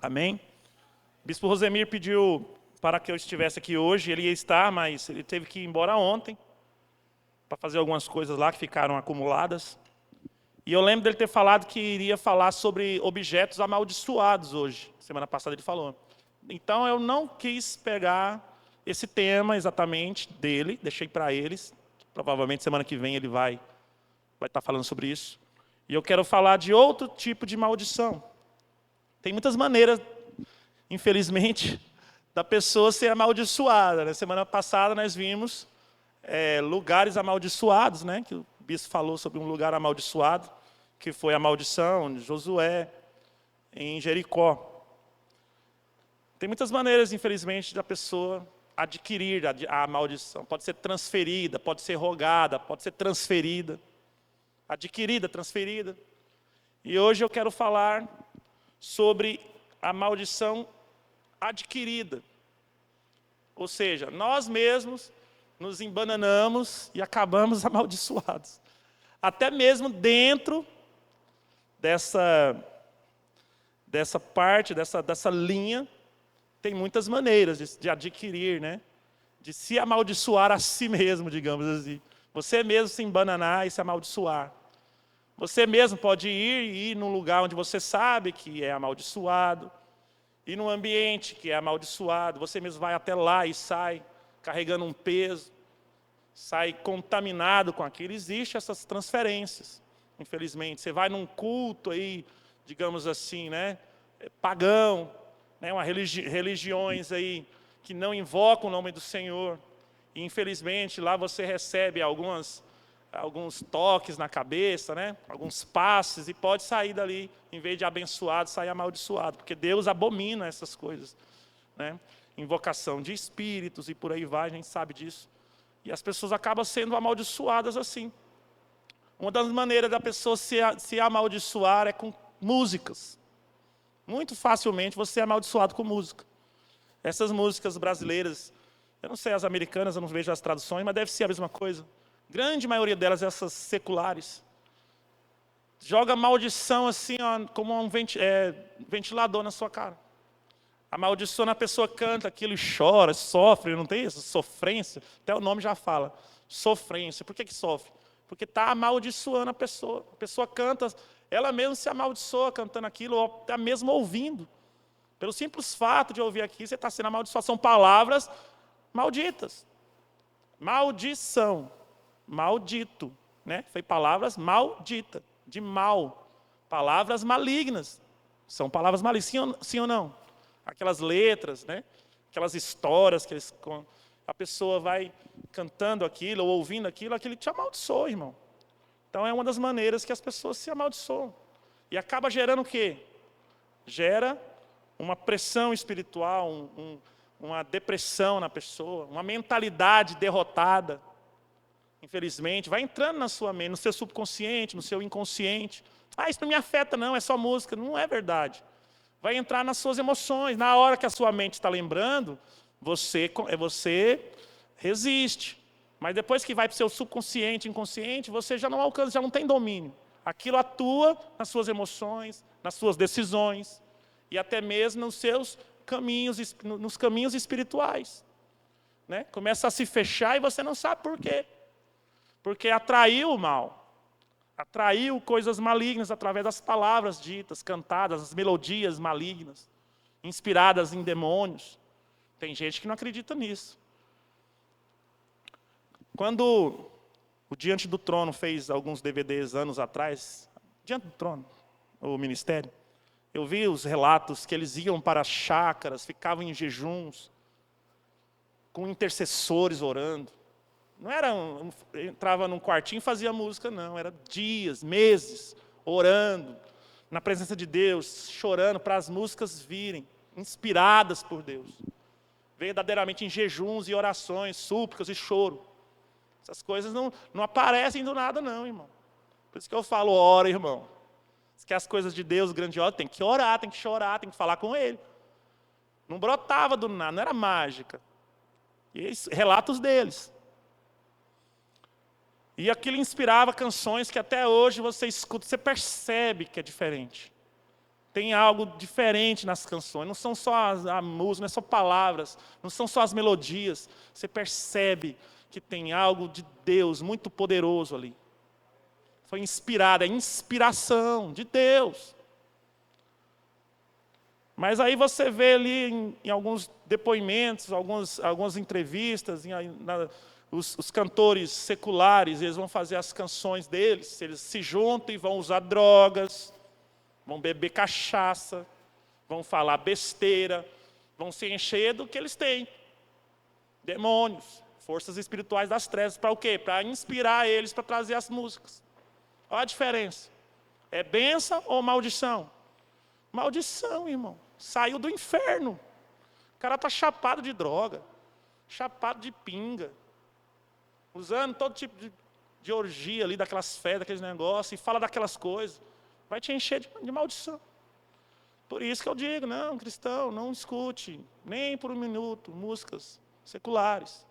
Amém? Bispo Rosemir pediu para que eu estivesse aqui hoje. Ele ia estar, mas ele teve que ir embora ontem para fazer algumas coisas lá que ficaram acumuladas. E eu lembro dele ter falado que iria falar sobre objetos amaldiçoados hoje. Semana passada ele falou. Então eu não quis pegar esse tema exatamente dele, deixei para eles. Provavelmente semana que vem ele vai estar falando sobre isso. E eu quero falar de outro tipo de maldição. Tem muitas maneiras, infelizmente, da pessoa ser amaldiçoada. Na semana passada nós vimos lugares amaldiçoados, né? Que o bispo falou sobre um lugar amaldiçoado, que foi a maldição de Josué em Jericó. Tem muitas maneiras, infelizmente, da pessoa adquirir a maldição. Pode ser transferida, pode ser rogada, pode ser transferida. Adquirida, transferida. E hoje eu quero falar sobre a maldição adquirida. Ou seja, nós mesmos nos embananamos e acabamos amaldiçoados. Até mesmo dentro dessa parte, dessa linha, tem muitas maneiras de adquirir, né? De se amaldiçoar a si mesmo, digamos assim. Você mesmo se embananar e se amaldiçoar. Você mesmo pode ir num lugar onde você sabe que é amaldiçoado, ir num ambiente que é amaldiçoado, você mesmo vai até lá e sai carregando um peso, sai contaminado com aquilo. Existem essas transferências, infelizmente. Você vai num culto aí, digamos assim, né, pagão, né, religiões aí que não invocam o nome do Senhor, e infelizmente lá você recebe alguns toques na cabeça, né? Alguns passes, e pode sair dali, em vez de abençoado, sair amaldiçoado, porque Deus abomina essas coisas, né? Invocação de espíritos e por aí vai, a gente sabe disso. E as pessoas acabam sendo amaldiçoadas assim. Uma das maneiras da pessoa se amaldiçoar é com músicas. Muito facilmente você é amaldiçoado com música. Essas músicas brasileiras, eu não sei as americanas, eu não vejo as traduções, mas deve ser a mesma coisa. Grande maioria delas, essas seculares, joga maldição assim, ó, como um ventilador na sua cara. Amaldiçoa, a pessoa canta aquilo e chora, sofre, não tem essa sofrência? Até o nome já fala, sofrência. Por que sofre? Porque está amaldiçoando a pessoa. A pessoa canta, ela mesma se amaldiçoa cantando aquilo, ou até mesmo ouvindo. Pelo simples fato de ouvir aqui, você está sendo amaldiçoado. São palavras malditas. Maldição. Maldito, né? Foi palavras maldita, de mal, palavras malignas, são palavras malignas, sim ou não? Aquelas letras, né? Aquelas histórias que a pessoa vai cantando aquilo, ou ouvindo aquilo te amaldiçoa, irmão. Então é uma das maneiras que as pessoas se amaldiçoam, e acaba gerando o quê? Gera uma pressão espiritual, uma depressão na pessoa, uma mentalidade derrotada. Infelizmente, vai entrando na sua mente, no seu subconsciente, no seu inconsciente. Isso não me afeta não, é só música. Não é verdade. Vai entrar nas suas emoções. Na hora que a sua mente está lembrando, você resiste. Mas depois que vai para o seu subconsciente, inconsciente, você já não alcança, já não tem domínio. Aquilo atua nas suas emoções, nas suas decisões, e até mesmo nos seus caminhos, nos caminhos espirituais. Né? Começa a se fechar e você não sabe por quê. Porque atraiu o mal, atraiu coisas malignas através das palavras ditas, cantadas, as melodias malignas, inspiradas em demônios. Tem gente que não acredita nisso. Quando o Diante do Trono fez alguns DVDs anos atrás, Diante do Trono, o ministério, eu vi os relatos que eles iam para as chácaras, ficavam em jejuns, com intercessores orando. Não era entrava num quartinho e fazia música, não. Era dias, meses, orando, na presença de Deus, chorando para as músicas virem, inspiradas por Deus. Verdadeiramente em jejuns e orações, súplicas e choro. Essas coisas não aparecem do nada, não, irmão. Por isso que eu falo, ora, irmão. Se quer as coisas de Deus grandiosas, tem que orar, tem que chorar, tem que falar com Ele. Não brotava do nada, não era mágica. E relatos deles. E aquilo inspirava canções que até hoje você escuta, você percebe que é diferente. Tem algo diferente nas canções. Não são só a música, não é só palavras, não são só as melodias. Você percebe que tem algo de Deus muito poderoso ali. Foi inspirada, é inspiração de Deus. Mas aí você vê ali em alguns depoimentos, algumas entrevistas, os cantores seculares, eles vão fazer as canções deles, eles se juntam e vão usar drogas, vão beber cachaça, vão falar besteira, vão se encher do que eles têm. Demônios, forças espirituais das trevas. Para o quê? Para inspirar eles para trazer as músicas. Olha a diferença. É bênção ou maldição? Maldição, irmão. Saiu do inferno. O cara está chapado de droga, chapado de pinga, usando todo tipo de orgia ali, daquelas fé, daqueles negócios, e fala daquelas coisas. Vai te encher de maldição. Por isso que eu digo, não, cristão, não escute, nem por um minuto, músicas seculares.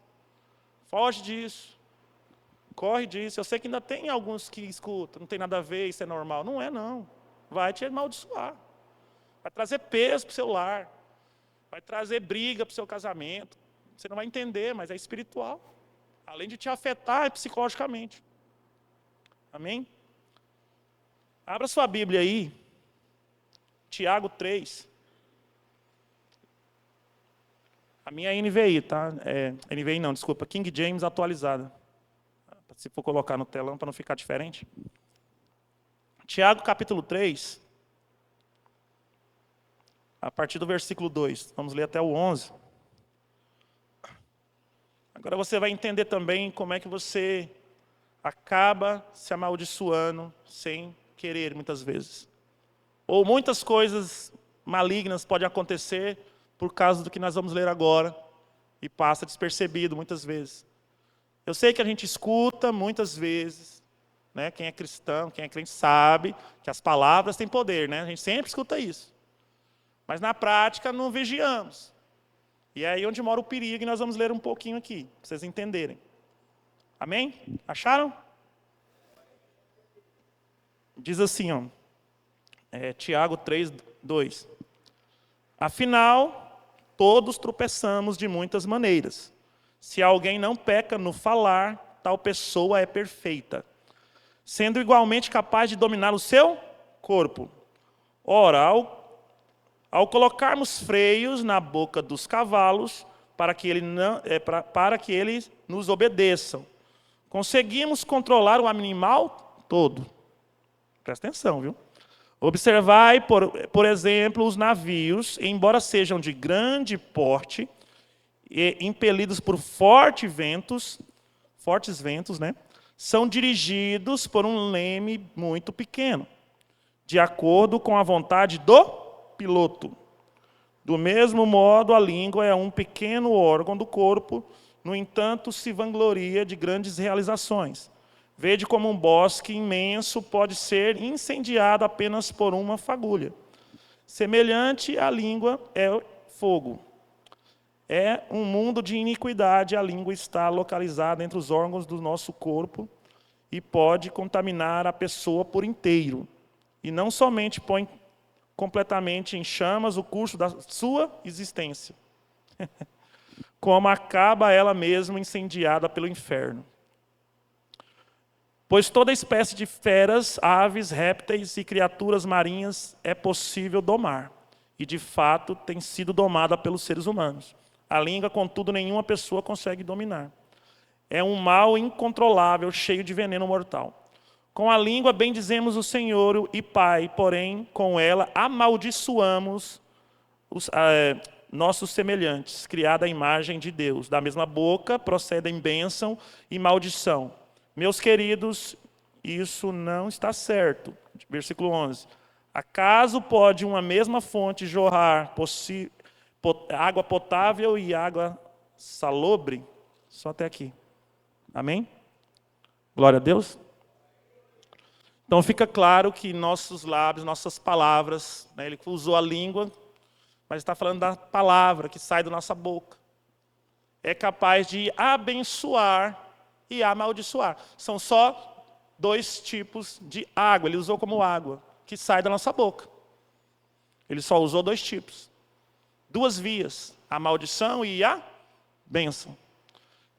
Foge disso. Corre disso. Eu sei que ainda tem alguns que escutam, não tem nada a ver, isso é normal. Não é, não. Vai te amaldiçoar. Vai trazer peso para o seu lar. Vai trazer briga para o seu casamento. Você não vai entender, mas é espiritual. Além de te afetar psicologicamente. Amém? Abra sua Bíblia aí. Tiago 3. A minha é NVI, tá? NVI não, desculpa. King James atualizada. Se for colocar no telão para não ficar diferente. Tiago capítulo 3. A partir do versículo 2. Vamos ler até o 11. Agora você vai entender também como é que você acaba se amaldiçoando sem querer, muitas vezes. Ou muitas coisas malignas podem acontecer por causa do que nós vamos ler agora e passa despercebido muitas vezes. Eu sei que a gente escuta muitas vezes, né? Quem é cristão, quem é crente sabe que as palavras têm poder, né? A gente sempre escuta isso. Mas na prática não vigiamos. E é aí onde mora o perigo, e nós vamos ler um pouquinho aqui, para vocês entenderem. Amém? Acharam? Diz assim, ó, Tiago 3, 2. Afinal, todos tropeçamos de muitas maneiras. Se alguém não peca no falar, tal pessoa é perfeita, sendo igualmente capaz de dominar o seu corpo. Ora, ao colocarmos freios na boca dos cavalos, para que eles nos obedeçam, conseguimos controlar o animal todo. Presta atenção, viu? Observai, por exemplo, os navios, embora sejam de grande porte, e impelidos por fortes ventos, né? São dirigidos por um leme muito pequeno, de acordo com a vontade do piloto. Do mesmo modo, a língua é um pequeno órgão do corpo, no entanto, se vangloria de grandes realizações. Vede como um bosque imenso pode ser incendiado apenas por uma fagulha. Semelhante à língua é fogo. É um mundo de iniquidade, a língua está localizada entre os órgãos do nosso corpo e pode contaminar a pessoa por inteiro. E não somente põe completamente em chamas o curso da sua existência, como acaba ela mesma incendiada pelo inferno. Pois toda espécie de feras, aves, répteis e criaturas marinhas é possível domar, e de fato tem sido domada pelos seres humanos. A língua, contudo, nenhuma pessoa consegue dominar. É um mal incontrolável, cheio de veneno mortal. Com a língua bendizemos o Senhor e Pai, porém, com ela amaldiçoamos nossos semelhantes, criada à imagem de Deus. Da mesma boca procedem bênção e maldição. Meus queridos, isso não está certo. Versículo 11. Acaso pode uma mesma fonte jorrar água potável e água salobre? Só até aqui. Amém? Glória a Deus. Então fica claro que nossos lábios, nossas palavras, né, ele usou a língua, mas está falando da palavra que sai da nossa boca. É capaz de abençoar e amaldiçoar. São só dois tipos de água, ele usou como água, que sai da nossa boca. Ele só usou 2 tipos. 2 vias, a maldição e a bênção.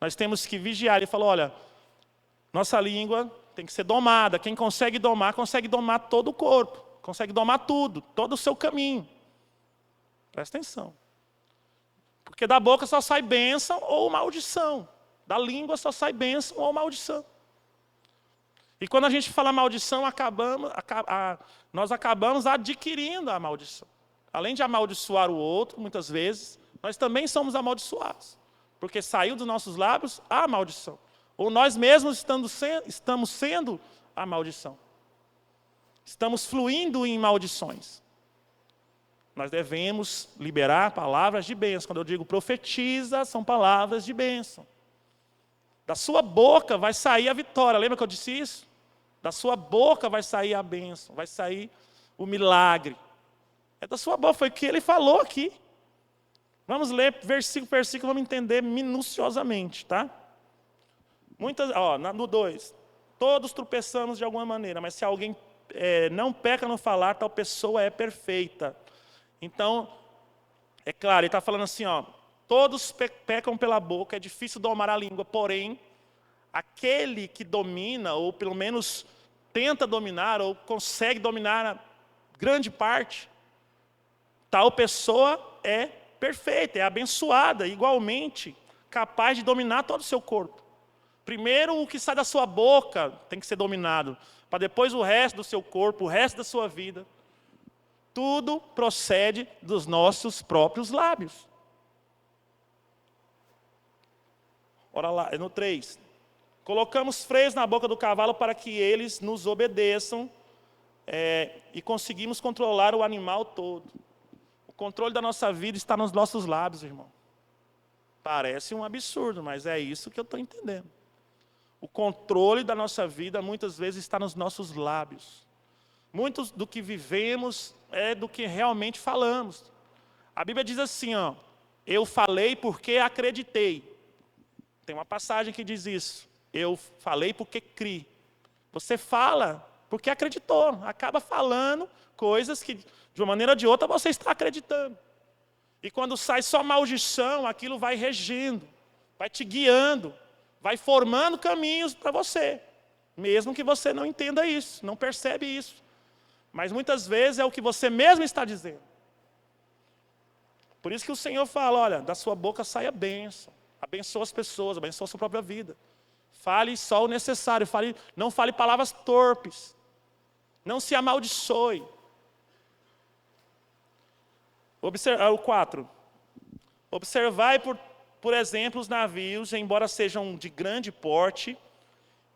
Nós temos que vigiar. Ele falou, olha, nossa língua tem que ser domada. Quem consegue domar todo o corpo. Consegue domar tudo, todo o seu caminho. Presta atenção. Porque da boca só sai bênção ou maldição. Da língua só sai bênção ou maldição. E quando a gente fala maldição, nós acabamos adquirindo a maldição. Além de amaldiçoar o outro, muitas vezes, nós também somos amaldiçoados. Porque saiu dos nossos lábios a maldição. Ou nós mesmos estamos sendo a maldição. Estamos fluindo em maldições. Nós devemos liberar palavras de bênção. Quando eu digo profetiza, são palavras de bênção. Da sua boca vai sair a vitória. Lembra que eu disse isso? Da sua boca vai sair a bênção, vai sair o milagre. É da sua boca, foi o que ele falou aqui. Vamos ler versículo por versículo, vamos entender minuciosamente, tá? No 2. Todos tropeçamos de alguma maneira, mas se alguém não peca no falar, tal pessoa é perfeita. Então, é claro, ele está falando assim, todos pecam pela boca, é difícil domar a língua, porém, aquele que domina, ou pelo menos tenta dominar, ou consegue dominar a grande parte, tal pessoa é perfeita, é abençoada, igualmente capaz de dominar todo o seu corpo. Primeiro, o que sai da sua boca tem que ser dominado, para depois o resto do seu corpo, o resto da sua vida. Tudo procede dos nossos próprios lábios. Ora lá, no 3. Colocamos freios na boca do cavalo para que eles nos obedeçam e conseguimos controlar o animal todo. O controle da nossa vida está nos nossos lábios, irmão. Parece um absurdo, mas é isso que eu estou entendendo. O controle da nossa vida muitas vezes está nos nossos lábios. Muito do que vivemos é do que realmente falamos. A Bíblia diz assim, eu falei porque acreditei. Tem uma passagem que diz isso. Eu falei porque criei. Você fala porque acreditou. Acaba falando coisas que, de uma maneira ou de outra, você está acreditando. E quando sai só maldição, aquilo vai regendo, vai te guiando, vai formando caminhos para você. Mesmo que você não entenda isso, não percebe isso. Mas muitas vezes é o que você mesmo está dizendo. Por isso que o Senhor fala, olha, da sua boca sai a bênção. Abençoa as pessoas, abençoa a sua própria vida. Fale só o necessário, não fale palavras torpes. Não se amaldiçoe. O 4. Observai, por exemplo, os navios, embora sejam de grande porte,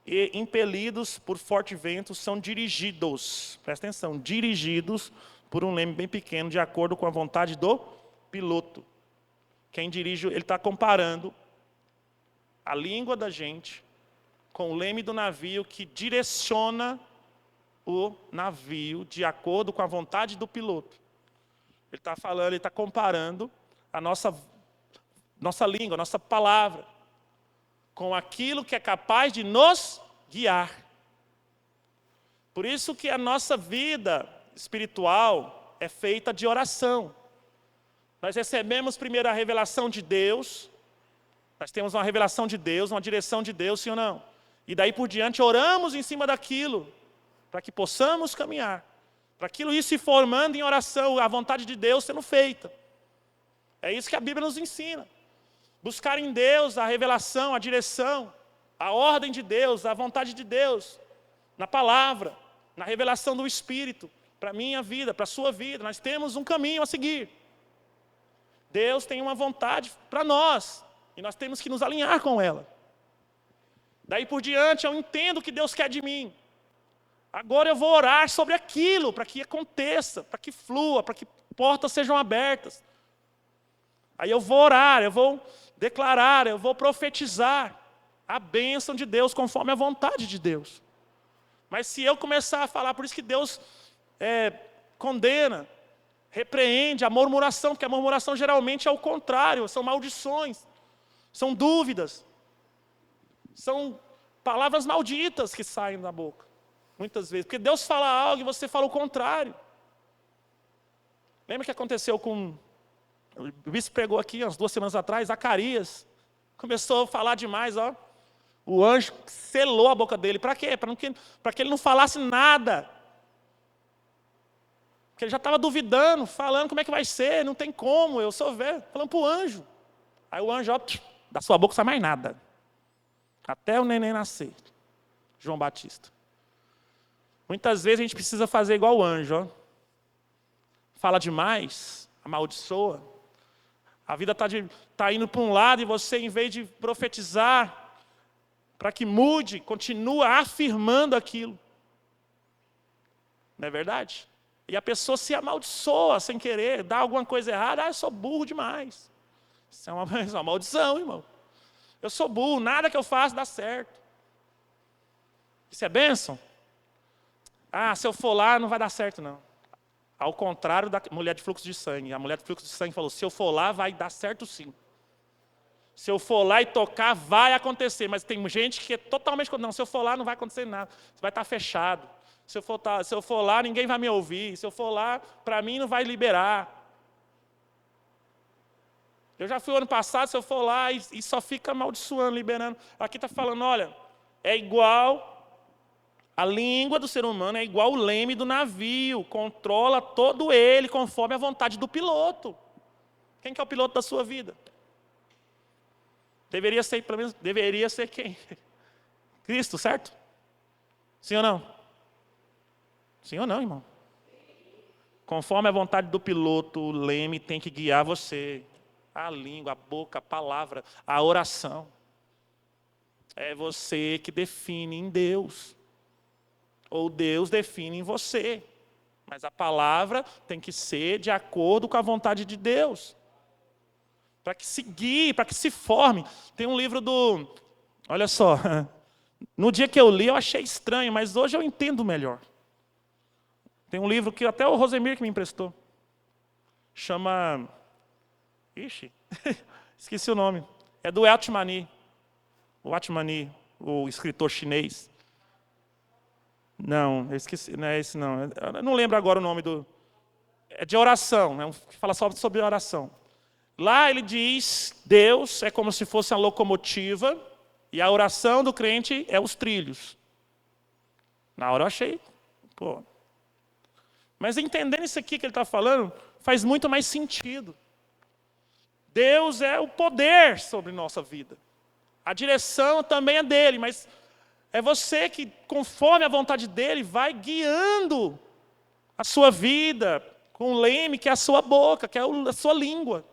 e impelidos por forte vento, são dirigidos, presta atenção, dirigidos por um leme bem pequeno, de acordo com a vontade do piloto. Quem dirige, ele está comparando a língua da gente com o leme do navio que direciona o navio de acordo com a vontade do piloto. Ele está falando, ele está comparando a nossa língua, a nossa palavra, com aquilo que é capaz de nos guiar. Por isso que a nossa vida espiritual é feita de oração. Nós recebemos primeiro a revelação de Deus, nós temos uma revelação de Deus, uma direção de Deus, sim ou não? E daí por diante oramos em cima daquilo, para que possamos caminhar, para aquilo ir se formando em oração, a vontade de Deus sendo feita. É isso que a Bíblia nos ensina. Buscar em Deus a revelação, a direção, a ordem de Deus, a vontade de Deus, na palavra, na revelação do Espírito, para a minha vida, para a sua vida. Nós temos um caminho a seguir. Deus tem uma vontade para nós, e nós temos que nos alinhar com ela. Daí por diante eu entendo o que Deus quer de mim. Agora eu vou orar sobre aquilo, para que aconteça, para que flua, para que portas sejam abertas. Aí eu vou orar, eu vou declarar, eu vou profetizar a bênção de Deus conforme a vontade de Deus. Mas se eu começar a falar, por isso que Deus condena, repreende a murmuração, porque a murmuração geralmente é o contrário, são maldições, são dúvidas, são palavras malditas que saem da boca, muitas vezes. Porque Deus fala algo e você fala o contrário. Lembra que aconteceu com... O bispo pregou aqui, umas 2 semanas atrás, Zacarias. Começou a falar demais, ó. O anjo selou a boca dele. Para quê? Para que ele não falasse nada. Porque ele já estava duvidando, falando como é que vai ser, não tem como, eu sou velho. Falando para o anjo. Aí o anjo, ó, da sua boca não sai mais nada. Até o neném nascer. João Batista. Muitas vezes a gente precisa fazer igual o anjo, ó. Fala demais, amaldiçoa. A vida está indo para um lado e você, em vez de profetizar, para que mude, continua afirmando aquilo. Não é verdade? E a pessoa se amaldiçoa sem querer, dá alguma coisa errada. Eu sou burro demais. Isso é uma maldição, irmão. Eu sou burro, nada que eu faço dá certo. Isso é bênção? Se eu for lá, não vai dar certo, não. Ao contrário da mulher de fluxo de sangue. A mulher de fluxo de sangue falou, se eu for lá, vai dar certo sim. Se eu for lá e tocar, vai acontecer. Mas tem gente que é totalmente... Não, se eu for lá, não vai acontecer nada. Vai estar fechado. Se eu for lá, ninguém vai me ouvir. Se eu for lá, para mim, não vai liberar. Eu já fui ano passado, se eu for lá, e só fica amaldiçoando, liberando. Aqui está falando, olha, é igual... A língua do ser humano é igual o leme do navio, controla todo ele conforme a vontade do piloto. Quem que é o piloto da sua vida? Deveria ser, pelo menos, deveria ser quem? Cristo, certo? Sim ou não? Sim ou não, irmão? Conforme a vontade do piloto, o leme tem que guiar você. A língua, a boca, a palavra, a oração. É você que define em Deus. Ou Deus define em você. Mas a palavra tem que ser de acordo com a vontade de Deus. Para que se guie, para que se forme. Tem um livro do... Olha só. No dia que eu li, eu achei estranho, mas hoje eu entendo melhor. Tem um livro que até o Rosemir que me emprestou. Chama... Ixi, esqueci o nome. É do Atmani. O Atmani, o escritor chinês. Não, eu esqueci, não é esse não. Eu não lembro agora o nome do... É de oração, né? Fala só sobre oração. Lá ele diz, Deus é como se fosse a locomotiva e a oração do crente é os trilhos. Na hora eu achei, pô. Mas entendendo isso aqui que ele está falando, faz muito mais sentido. Deus é o poder sobre nossa vida. A direção também é dele, mas... É você que, conforme a vontade dele, vai guiando a sua vida com o leme que é a sua boca, que é a sua língua.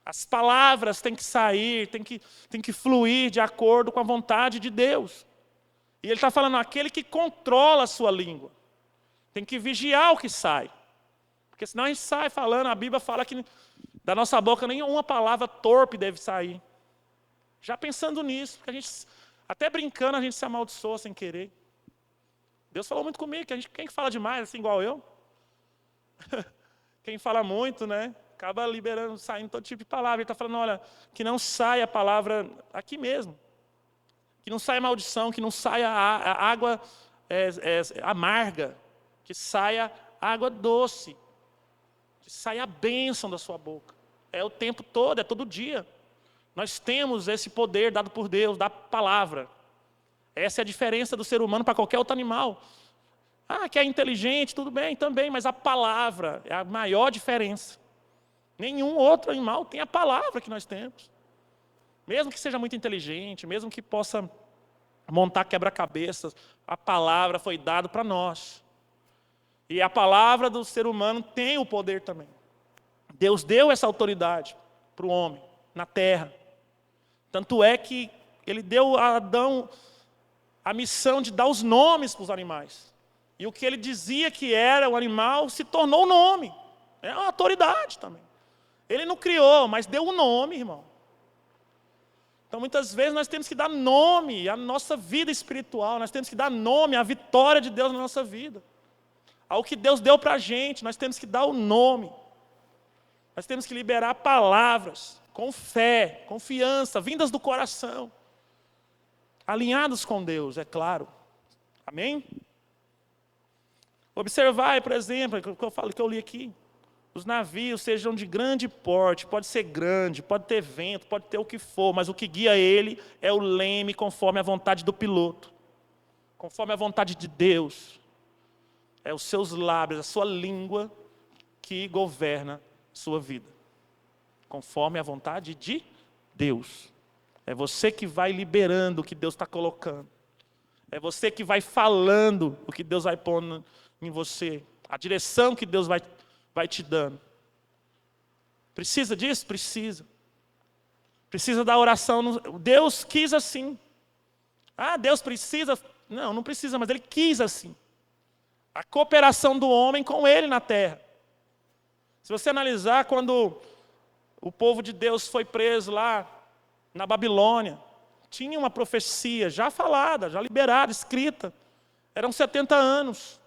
As palavras têm que sair, têm que fluir de acordo com a vontade de Deus. E ele está falando, aquele que controla a sua língua. Tem que vigiar o que sai. Porque senão a gente sai falando, a Bíblia fala que da nossa boca nenhuma palavra torpe deve sair. Já pensando nisso, porque a gente... Até brincando a gente se amaldiçoa sem querer. Deus falou muito comigo, que quem fala demais, assim igual eu? Quem fala muito, né? Acaba liberando, saindo todo tipo de palavra. Ele está falando, olha, que não saia a palavra aqui mesmo. Que não saia maldição, que não saia a água amarga. Que saia água doce. Que saia a bênção da sua boca. É o tempo todo, é todo dia. Nós temos esse poder dado por Deus, da palavra. Essa é a diferença do ser humano para qualquer outro animal. Que é inteligente, tudo bem, também, mas a palavra é a maior diferença. Nenhum outro animal tem a palavra que nós temos. Mesmo que seja muito inteligente, mesmo que possa montar quebra-cabeças, a palavra foi dada para nós. E a palavra do ser humano tem o poder também. Deus deu essa autoridade para o homem, na terra. Tanto é que ele deu a Adão a missão de dar os nomes para os animais. E o que ele dizia que era o animal se tornou o nome. É uma autoridade também. Ele não criou, mas deu o nome, irmão. Então, muitas vezes, nós temos que dar nome à nossa vida espiritual. Nós temos que dar nome à vitória de Deus na nossa vida. Ao que Deus deu para a gente, nós temos que dar o nome. Nós temos que liberar palavras com fé, confiança, vindas do coração. Alinhados com Deus, é claro. Amém? Observai, por exemplo, o que eu falo, que eu li aqui. Os navios sejam de grande porte, pode ser grande, pode ter vento, pode ter o que for, mas o que guia ele é o leme conforme a vontade do piloto, conforme a vontade de Deus. É os seus lábios, a sua língua que governa a sua vida, conforme a vontade de Deus. É você que vai liberando o que Deus está colocando. É você que vai falando o que Deus vai pondo em você. A direção que Deus vai te dando. Precisa disso? Precisa. Precisa da oração. Deus quis assim. Ah, Deus precisa? Não, não precisa, mas Ele quis assim. A cooperação do homem com Ele na terra. Se você analisar, quando o povo de Deus foi preso lá na Babilônia, tinha uma profecia já falada, já liberada, escrita. Eram 70 anos.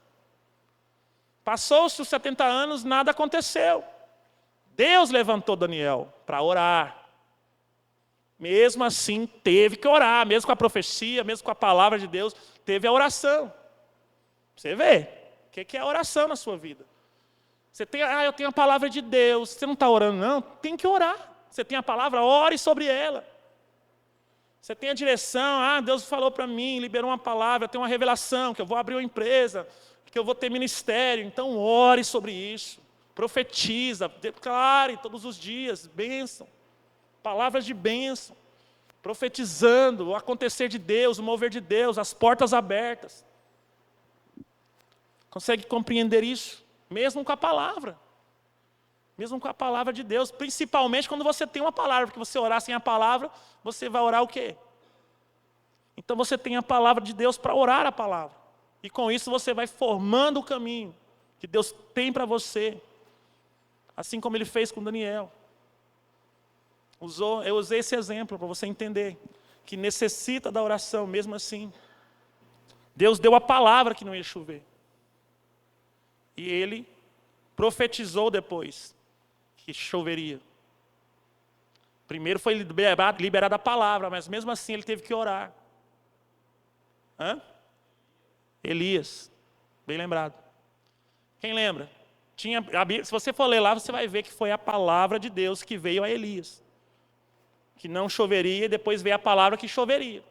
Passou-se os 70 anos, nada aconteceu. Deus levantou Daniel para orar. Mesmo assim, teve que orar, mesmo com a profecia, mesmo com a palavra de Deus, teve a oração. Você vê, o que é a oração na sua vida? Você tem, eu tenho a palavra de Deus, você não está orando não? Tem que orar. Você tem a palavra, ore sobre ela. Você tem a direção, Deus falou para mim, liberou uma palavra, eu tenho uma revelação, que eu vou abrir uma empresa, que eu vou ter ministério, então ore sobre isso. Profetiza, declare todos os dias, bênção. Palavras de bênção. Profetizando o acontecer de Deus, o mover de Deus, as portas abertas. Consegue compreender isso? Mesmo com a palavra. Mesmo com a palavra de Deus. Principalmente quando você tem uma palavra. Porque você orar sem a palavra, você vai orar o quê? Então você tem a palavra de Deus para orar a palavra. E com isso você vai formando o caminho que Deus tem para você. Assim como Ele fez com Daniel. Eu usei esse exemplo para você entender que necessita da oração mesmo assim. Deus deu a palavra que não ia chover. E Ele profetizou depois que choveria. Primeiro foi liberada a palavra, mas mesmo assim ele teve que orar. Elias, bem lembrado. Quem lembra? Se você for ler lá, você vai ver que foi a palavra de Deus que veio a Elias. Que não choveria, e depois veio a palavra que choveria.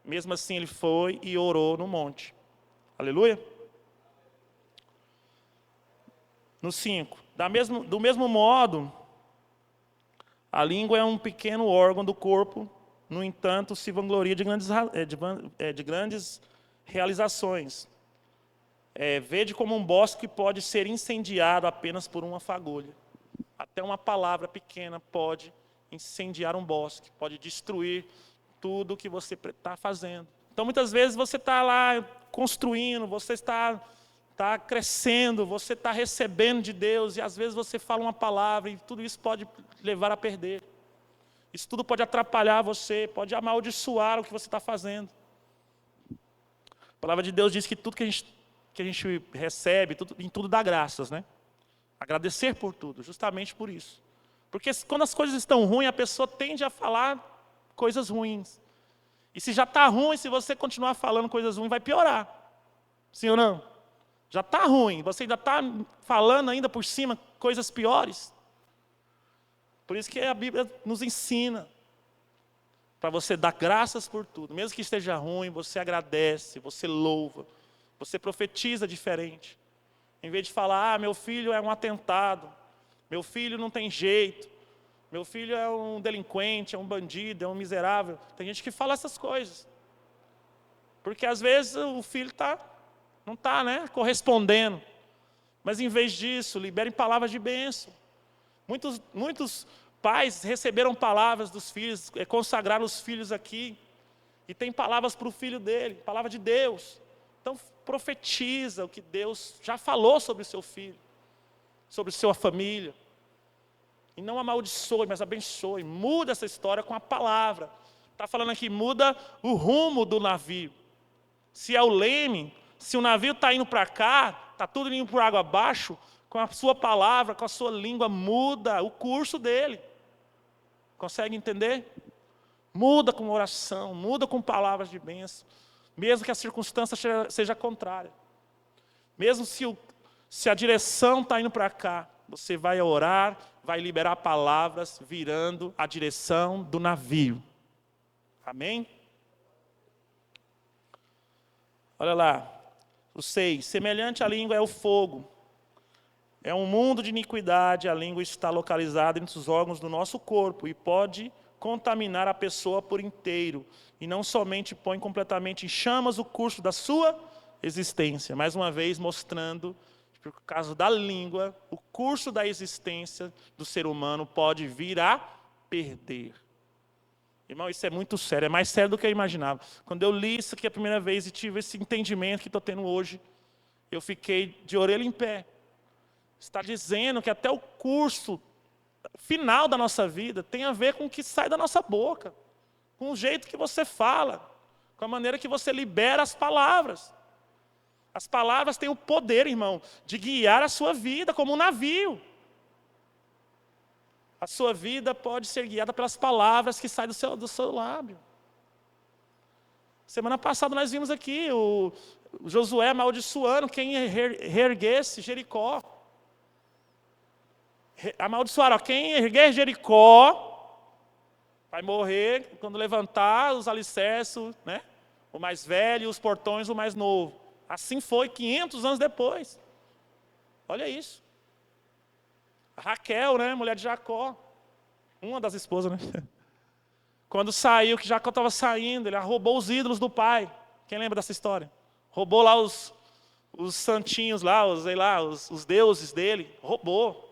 Mesmo assim ele foi e orou no monte. Aleluia? No 5. Do mesmo modo, a língua é um pequeno órgão do corpo, no entanto, se vangloria de grandes realizações. Vede como um bosque pode ser incendiado apenas por uma fagulha. Até uma palavra pequena pode incendiar um bosque, pode destruir tudo que você está fazendo. Então, muitas vezes, você está lá construindo, você está crescendo, você está recebendo de Deus, e às vezes você fala uma palavra, e tudo isso pode levar a perder. Isso tudo pode atrapalhar você, pode amaldiçoar o que você está fazendo. A palavra de Deus diz que tudo que a gente recebe, em tudo dá graças, né? Agradecer por tudo, justamente por isso. Porque quando as coisas estão ruins, a pessoa tende a falar coisas ruins. E se já está ruim, se você continuar falando coisas ruins, vai piorar. Sim ou não? Já está ruim, você ainda está falando ainda por cima coisas piores. Por isso que a Bíblia nos ensina para você dar graças por tudo. Mesmo que esteja ruim, você agradece, você louva, você profetiza diferente. Em vez de falar, meu filho é um atentado, meu filho não tem jeito, meu filho é um delinquente, é um bandido, é um miserável. Tem gente que fala essas coisas. Porque às vezes o filho não está correspondendo. Mas em vez disso, liberem palavras de bênção. Muitos pais receberam palavras dos filhos, consagraram os filhos aqui. E tem palavras para o filho dele, palavra de Deus. Então profetiza o que Deus já falou sobre o seu filho, sobre a sua família. E não amaldiçoe, mas abençoe. Muda essa história com a palavra. Está falando aqui, muda o rumo do navio. Se é o leme, se o navio está indo para cá, está tudo indo por água abaixo, com a sua palavra, com a sua língua, muda o curso dele. Consegue entender? Muda com oração, muda com palavras de bênção, mesmo que a circunstância seja contrária. Mesmo se a direção está indo para cá, você vai orar, vai liberar palavras, virando a direção do navio. Amém? Olha lá. O 6. Semelhante à língua é o fogo. É um mundo de iniquidade. A língua está localizada entre os órgãos do nosso corpo e pode contaminar a pessoa por inteiro. E não somente põe completamente em chamas o curso da sua existência. Mais uma vez mostrando, por causa da língua, o curso da existência do ser humano pode vir a perder. Irmão, isso é muito sério, é mais sério do que eu imaginava. Quando eu li isso aqui a primeira vez e tive esse entendimento que estou tendo hoje, eu fiquei de orelha em pé. Está dizendo que até o curso final da nossa vida tem a ver com o que sai da nossa boca, com o jeito que você fala, com a maneira que você libera as palavras. As palavras têm o poder, irmão, de guiar a sua vida como um navio. A sua vida pode ser guiada pelas palavras que saem do seu lábio. Semana passada nós vimos aqui o Josué amaldiçoando quem reerguesse Jericó. Amaldiçoaram, quem erguer Jericó vai morrer quando levantar os alicerces, né? O mais velho e os portões o mais novo. Assim foi 500 anos depois. Olha isso. A Raquel, né, mulher de Jacó, uma das esposas, né? Quando saiu, que Jacó estava saindo, ele roubou os ídolos do pai. Quem lembra dessa história? Roubou lá os santinhos lá, os deuses dele. Roubou.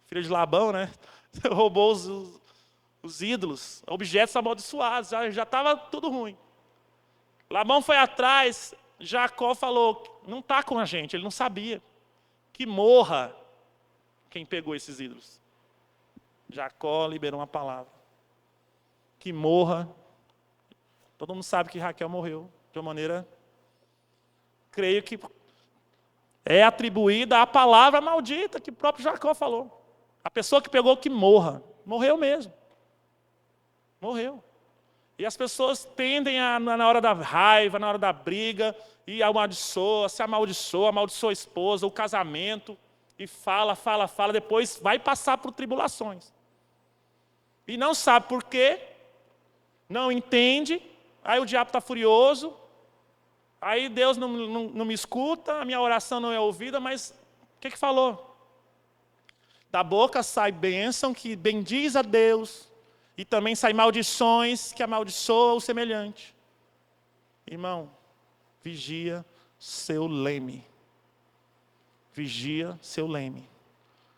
Filho de Labão, né? Roubou os ídolos, objetos amaldiçoados. Já estava tudo ruim. Labão foi atrás, Jacó falou, não está com a gente, ele não sabia. Que morra quem pegou esses ídolos. Jacó liberou uma palavra. Que morra. Todo mundo sabe que Raquel morreu de uma maneira, creio que é atribuída à palavra maldita que o próprio Jacó falou. A pessoa que pegou que morra. Morreu mesmo. Morreu. E as pessoas tendem a, na hora da raiva, na hora da briga, e se amaldiçoa a esposa, o casamento, e fala, depois vai passar por tribulações. E não sabe por quê, não entende, aí o diabo está furioso, aí Deus não me escuta, a minha oração não é ouvida, mas o que falou? Da boca sai bênção, que bendiz a Deus, e também sai maldições, que amaldiçoa o semelhante. Irmão, vigia seu leme. Vigia seu leme.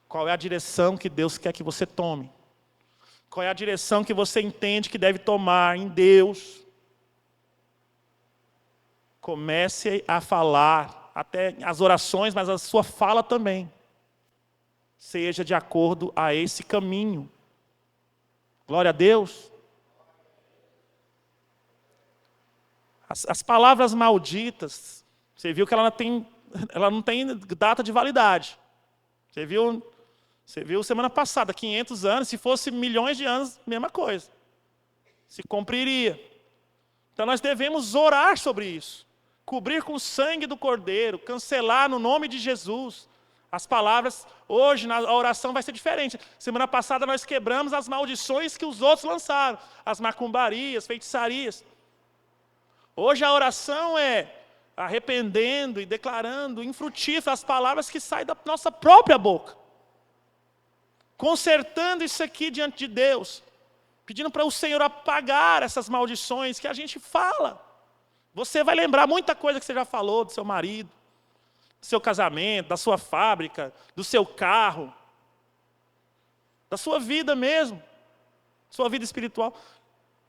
Qual é a direção que Deus quer que você tome? Qual é a direção que você entende que deve tomar em Deus? Comece a falar, até as orações, mas a sua fala também. Seja de acordo a esse caminho. Glória a Deus. As palavras malditas, você viu que ela não tem data de validade. Você viu semana passada, 500 anos, se fosse milhões de anos, mesma coisa. Se cumpriria. Então nós devemos orar sobre isso. Cobrir com o sangue do Cordeiro, cancelar no nome de Jesus. As palavras, hoje a oração vai ser diferente. Semana passada nós quebramos as maldições que os outros lançaram. As macumbarias, feitiçarias. Hoje a oração é arrependendo e declarando infrutíferas as palavras que saem da nossa própria boca. Consertando isso aqui diante de Deus. Pedindo para o Senhor apagar essas maldições que a gente fala. Você vai lembrar muita coisa que você já falou do seu marido, do seu casamento, da sua fábrica, do seu carro, da sua vida mesmo, sua vida espiritual.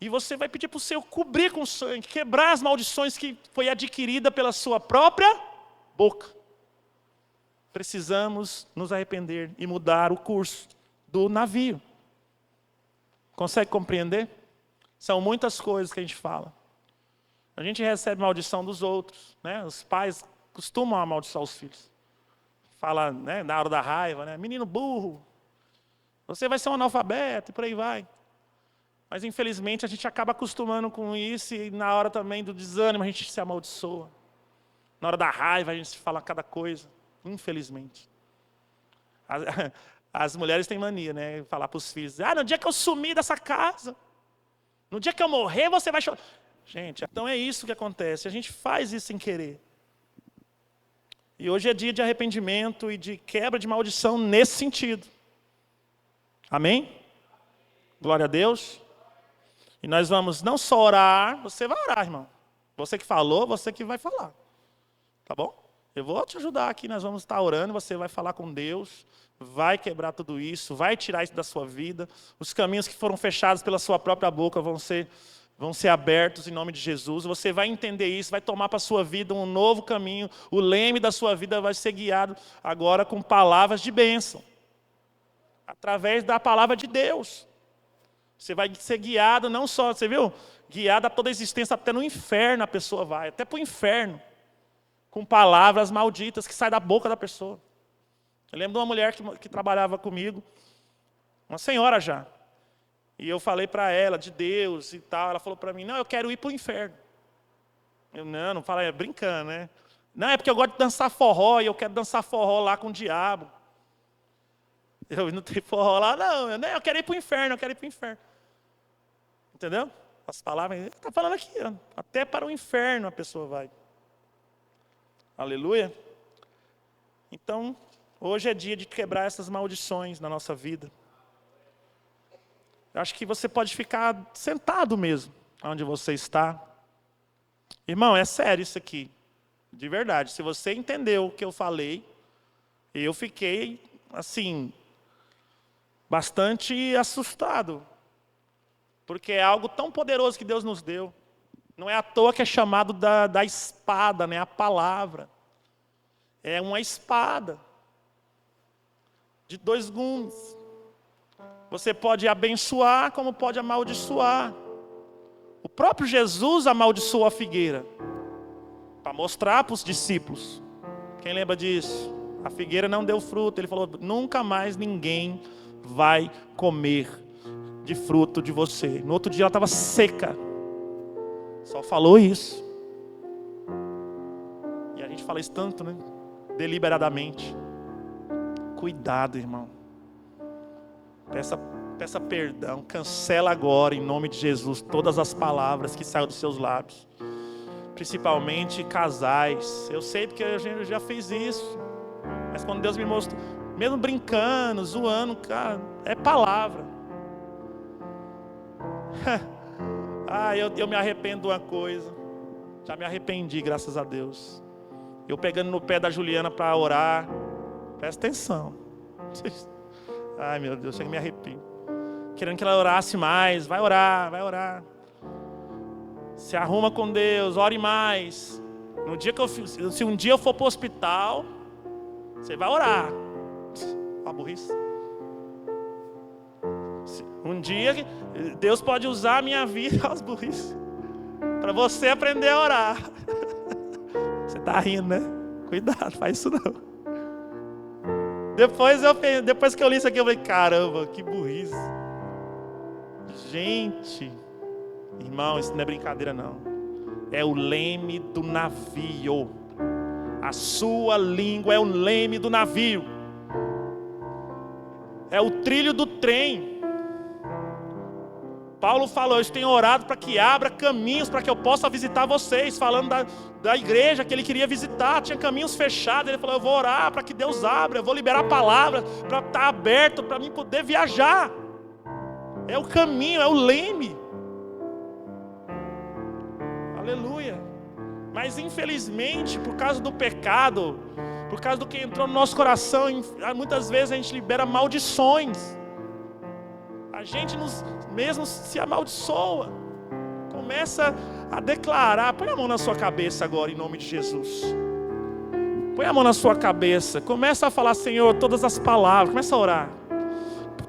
E você vai pedir para o Senhor cobrir com sangue, quebrar as maldições que foi adquirida pela sua própria boca. Precisamos nos arrepender e mudar o curso do navio. Consegue compreender? São muitas coisas que a gente fala. A gente recebe maldição dos outros, né? Os pais costumam amaldiçoar os filhos. Fala, né, na hora da raiva, né? Menino burro, você vai ser um analfabeto e por aí vai. Mas infelizmente a gente acaba acostumando com isso e na hora também do desânimo a gente se amaldiçoa. Na hora da raiva a gente fala cada coisa, infelizmente. As mulheres têm mania, né? Falar para os filhos, no dia que eu sumir dessa casa, no dia que eu morrer, você vai chorar. Gente, então é isso que acontece. A gente faz isso sem querer. E hoje é dia de arrependimento e de quebra de maldição nesse sentido. Amém? Glória a Deus. E nós vamos não só orar, você vai orar, irmão. Você que falou, você que vai falar. Tá bom? Eu vou te ajudar aqui, nós vamos estar orando, você vai falar com Deus, vai quebrar tudo isso, vai tirar isso da sua vida. Os caminhos que foram fechados pela sua própria boca vão ser abertos em nome de Jesus. Você vai entender isso, vai tomar para a sua vida um novo caminho. O leme da sua vida vai ser guiado agora com palavras de bênção. Através da palavra de Deus. Você vai ser guiado não só, você viu? Guiado a toda a existência, até no inferno a pessoa vai, até para o inferno. Com palavras malditas que saem da boca da pessoa. Eu lembro de uma mulher que trabalhava comigo, uma senhora já. E eu falei para ela de Deus e tal. Ela falou para mim, não, eu quero ir para o inferno. Eu não falei, brincando, né? Não, é porque eu gosto de dançar forró e eu quero dançar forró lá com o diabo. Eu não tenho forró lá, não. Eu quero ir para o inferno, eu quero ir para o inferno. Entendeu? As palavras, ele está falando aqui, ó, até para o inferno a pessoa vai. Aleluia. Então, hoje é dia de quebrar essas maldições na nossa vida. Eu acho que você pode ficar sentado mesmo, onde você está. Irmão, é sério isso aqui. De verdade. Se você entendeu o que eu falei, eu fiquei, assim, bastante assustado. Porque é algo tão poderoso que Deus nos deu. Não é à toa que é chamado da espada, né? A palavra. É uma espada. De 2 gumes. Você pode abençoar, como pode amaldiçoar. O próprio Jesus amaldiçoou a figueira. Para mostrar para os discípulos. Quem lembra disso? A figueira não deu fruto. Ele falou, nunca mais ninguém vai comer de fruto de você. No outro dia ela estava seca. Só falou isso. E a gente fala isso tanto, né? Deliberadamente. Cuidado, irmão. Peça perdão. Cancela agora, em nome de Jesus, todas as palavras que saem dos seus lábios. Principalmente casais. Eu sei porque a gente já fez isso. Mas quando Deus me mostrou, mesmo brincando, zoando, cara, é palavra. Eu me arrependo de uma coisa. Já me arrependi, graças a Deus. Eu pegando no pé da Juliana para orar. Presta atenção. Ai, meu Deus, chega e me arrependo. Querendo que ela orasse mais. Vai orar, vai orar. Se arruma com Deus, ore mais. No dia se um dia eu for para o hospital, você vai orar. Uma burrice. Um dia Deus pode usar a minha vida, as burrices, para você aprender a orar. Você está rindo, né? Cuidado, faz isso não. Depois que eu li isso aqui, eu falei, caramba, que burrice. Gente, irmão, isso não é brincadeira não. É o leme do navio. A sua língua é o leme do navio. É o trilho do trem. Paulo falou, eu tenho orado para que abra caminhos para que eu possa visitar vocês, falando da igreja que ele queria visitar, tinha caminhos fechados, ele falou, eu vou orar para que Deus abra, eu vou liberar a palavra para estar aberto, para mim poder viajar. É o caminho, é o leme. Aleluia. Mas infelizmente, por causa do pecado, por causa do que entrou no nosso coração, muitas vezes a gente libera maldições. A gente mesmo se amaldiçoa. Começa a declarar. Põe a mão na sua cabeça agora, em nome de Jesus. Põe a mão na sua cabeça. Começa a falar, Senhor, todas as palavras. Começa a orar.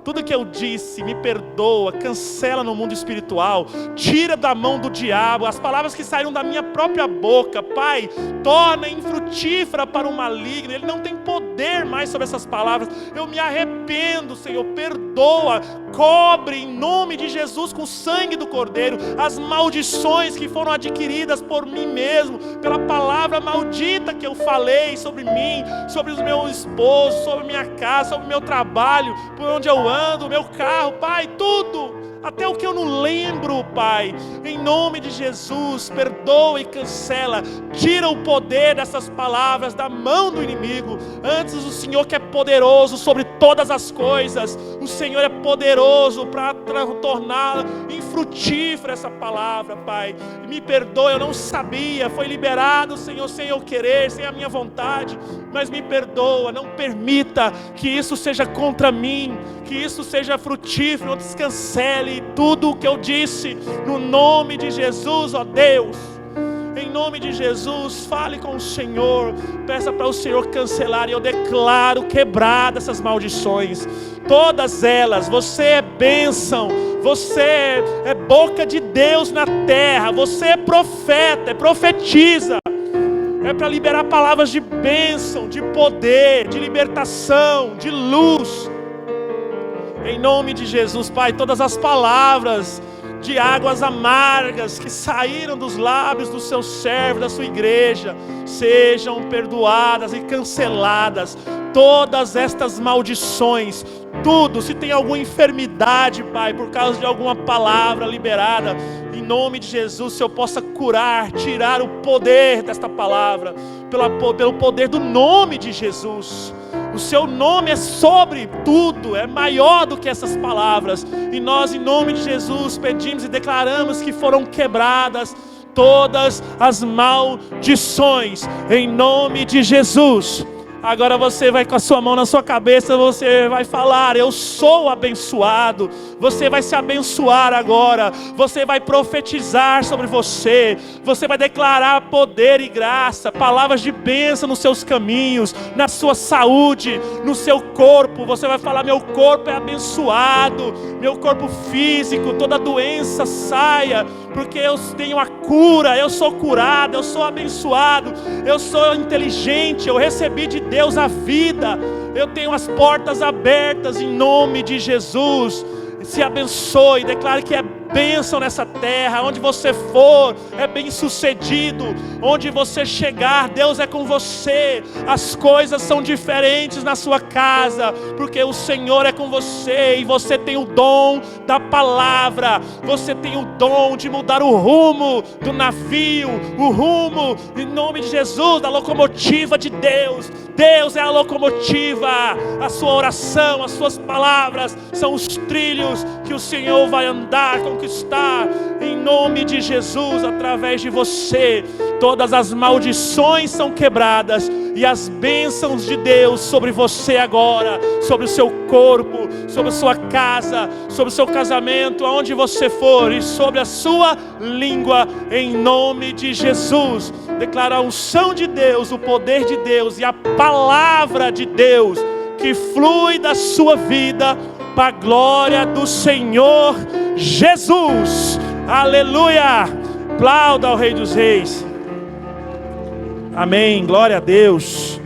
Tudo que eu disse, me perdoa, cancela no mundo espiritual, tira da mão do diabo as palavras que saíram da minha própria boca. Pai, torna infrutífera para o maligno. Ele não tem poder mais sobre essas palavras. Eu me arrependo, Senhor, perdoa, Cobre em nome de Jesus com o sangue do Cordeiro as maldições que foram adquiridas por mim mesmo, pela palavra maldita que eu falei sobre mim, sobre o meu esposo, sobre minha casa, sobre o meu trabalho, por onde eu ando, o meu carro, Pai, tudo. Até o que eu não lembro, Pai, em nome de Jesus, perdoa e cancela, tira o poder dessas palavras da mão do inimigo. Antes o Senhor que é poderoso sobre todas as coisas, o Senhor é poderoso para tornar infrutífera essa palavra, Pai. Me perdoa, eu não sabia, foi liberado, Senhor, sem eu querer, sem a minha vontade, mas me perdoa, não permita que isso seja contra mim, que isso seja frutífero, descancele tudo o que eu disse, no nome de Jesus, ó Deus. Em nome de Jesus, fale com o Senhor, peça para o Senhor cancelar, e eu declaro quebradas essas maldições, todas elas. Você é bênção, você é boca de Deus na terra, você é profeta, profetiza, é para liberar palavras de bênção, de poder, de libertação, de luz. Em nome de Jesus, Pai, todas as palavras de águas amargas que saíram dos lábios do seu servo, da sua igreja, sejam perdoadas e canceladas. Todas estas maldições, tudo, se tem alguma enfermidade, Pai, por causa de alguma palavra liberada, em nome de Jesus, se eu possa curar, tirar o poder desta palavra, pelo poder do nome de Jesus. O seu nome é sobre tudo, é maior do que essas palavras. E nós, em nome de Jesus, pedimos e declaramos que foram quebradas todas as maldições, em nome de Jesus. Agora você vai com a sua mão na sua cabeça, você vai falar: eu sou abençoado. Você vai se abençoar agora, você vai profetizar sobre você, você vai declarar poder e graça, palavras de bênção nos seus caminhos, na sua saúde, no seu corpo. Você vai falar: meu corpo é abençoado, meu corpo físico, toda doença saia, porque eu tenho a cura, eu sou curado, eu sou abençoado, eu sou inteligente, eu recebi de Deus a vida, eu tenho as portas abertas em nome de Jesus. Se abençoe, declare que é bênção nessa terra. Onde você for, é bem sucedido. Onde você chegar, Deus é com você. As coisas são diferentes na sua casa, porque o Senhor é com você. E você tem o dom da palavra, você tem o dom de mudar o rumo do navio, o rumo, em nome de Jesus, da locomotiva de Deus. Deus é a locomotiva. A sua oração, as suas palavras são os trilhos que o Senhor vai andar, conquistar, em nome de Jesus, através de você. Todas as maldições são quebradas e as bênçãos de Deus sobre você agora, sobre o seu corpo, sobre a sua casa, sobre o seu casamento, aonde você for, e sobre a sua língua, em nome de Jesus. Declara a unção de Deus, o poder de Deus e a palavra de Deus que flui da sua vida, para a glória do Senhor Jesus. Aleluia! Aplauda ao Rei dos Reis. Amém, glória a Deus.